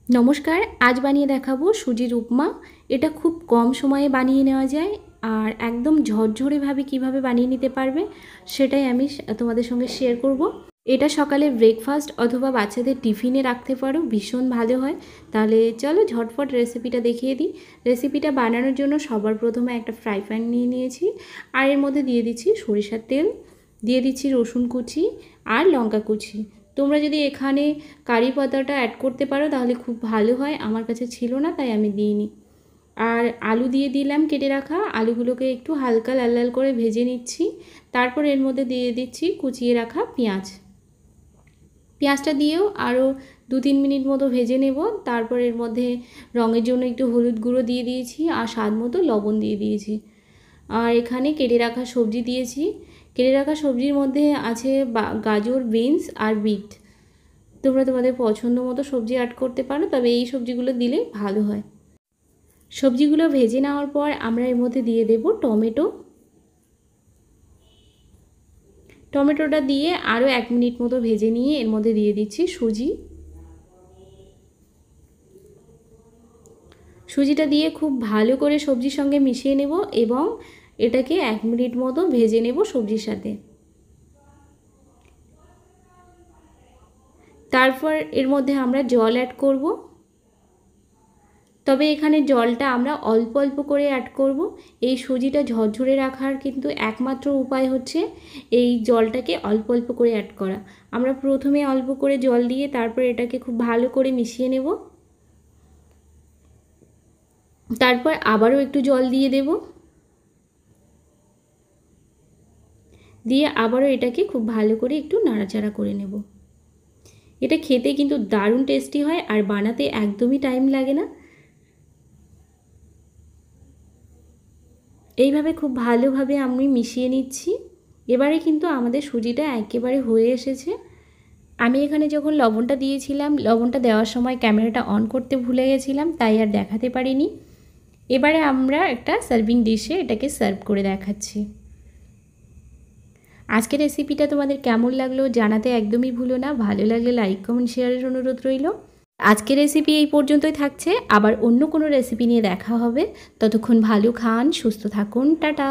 নমস্কার, আজ বানিয়ে দেখাবো সুজির উপমা। এটা খুব কম সময়ে বানিয়ে নেওয়া যায় আর একদম ঝরঝরেভাবে কিভাবে বানিয়ে নিতে পারবে সেটাই আমি তোমাদের সঙ্গে শেয়ার করব। এটা সকালে ব্রেকফাস্ট অথবা বাচ্চাদের টিফিনে রাখতে পারো, ভীষণ ভালো হয়। তাহলে চলো ঝটফট রেসিপিটা দেখিয়ে দিই। রেসিপিটা বানানোর জন্য সবার প্রথমে একটা ফ্রাই প্যান নিয়ে নিয়েছি আর এর মধ্যে দিয়ে দিচ্ছি সরিষার তেল, দিয়ে দিচ্ছি রসুন কুচি আর লঙ্কা কুচি। তোমরা যদি এখানে কারি পাতাটা অ্যাড করতে পারো তাহলে খুব ভালো হয়, আমার কাছে ছিল না তাই আমি দিইনি। আর আলু দিয়ে দিলাম কেটে রাখা, আলুগুলোকে একটু হালকা লাল লাল করে ভেজে নিচ্ছি। তারপর এর মধ্যে দিয়ে দিচ্ছি কুচিয়ে রাখা পেঁয়াজ। পেঁয়াজটা দিয়েও আরও 2-3 মিনিট মতো ভেজে নেব। তারপর এর মধ্যে রঙের জন্য একটু হলুদ গুঁড়ো দিয়ে দিয়েছি আর স্বাদ মতো লবণ দিয়ে দিয়েছি। আর এখানে কেটে রাখা সবজি দিয়েছি। কেটে রাখা সবজির মধ্যে আছে গাজর, বিনস আর বিট। তোমরা তোমাদের পছন্দ মতো সবজি অ্যাড করতে পারো, তবে এই সবজিগুলো দিলে ভালো হয়। সবজিগুলো ভেজে নেওয়ার পর আমরা এর মধ্যে দিয়ে দেব টমেটো। টমেটোটা দিয়ে আরও 1 মিনিট মতো ভেজে নিয়ে এর মধ্যে দিয়ে দিচ্ছি সুজি। সুজিটা দিয়ে খুব ভালো করে সবজির সঙ্গে মিশিয়ে নেব এবং এটাকে 1 মিনিট মতো ভেজে নেব সবজির সাথে। তারপর এর মধ্যে আমরা জল অ্যাড করব, তবে এখানে জলটা আমরা অল্প অল্প করে অ্যাড করব। এই সুজিটা ঝরঝরে রাখার কিন্তু একমাত্র উপায় হচ্ছে এই জলটাকে অল্প অল্প করে অ্যাড করা। আমরা প্রথমে অল্প করে জল দিয়ে তারপর এটাকে খুব ভালো করে মিশিয়ে নেব। তারপর আবারও একটু জল দিয়ে দেব, দিয়ে আবারও এটাকে খুব ভালো করে একটু নাড়াচাড়া করে নেব। এটা খেতে কিন্তু দারুণ টেস্টি হয় আর বানাতে একদমই টাইম লাগে না। এইভাবে খুব ভালোভাবে আমি মিশিয়ে নিচ্ছি। এবারে কিন্তু আমাদের সুজিটা একেবারে হয়ে এসেছে। আমি এখানে যখন লবণটা দিয়েছিলাম, লবণটা দেওয়ার সময় ক্যামেরাটা অন করতে ভুলে গেছিলাম, তাই আর দেখাতে পারিনি। এবারে আমরা একটা সার্ভিং ডিশে এটাকে সার্ভ করে দেখাচ্ছি। আজকের রেসিপিটা তোমাদের কেমন লাগলো জানাতে একদমই ভুলো না। ভালো লাগলে লাইক, কমেন্ট, শেয়ারের অনুরোধ রইল। আজকের রেসিপি এই পর্যন্তই থাকছে, আবার অন্য কোনো রেসিপি নিয়ে দেখা হবে। ততক্ষণ ভালো খান, সুস্থ থাকুন, টাটা।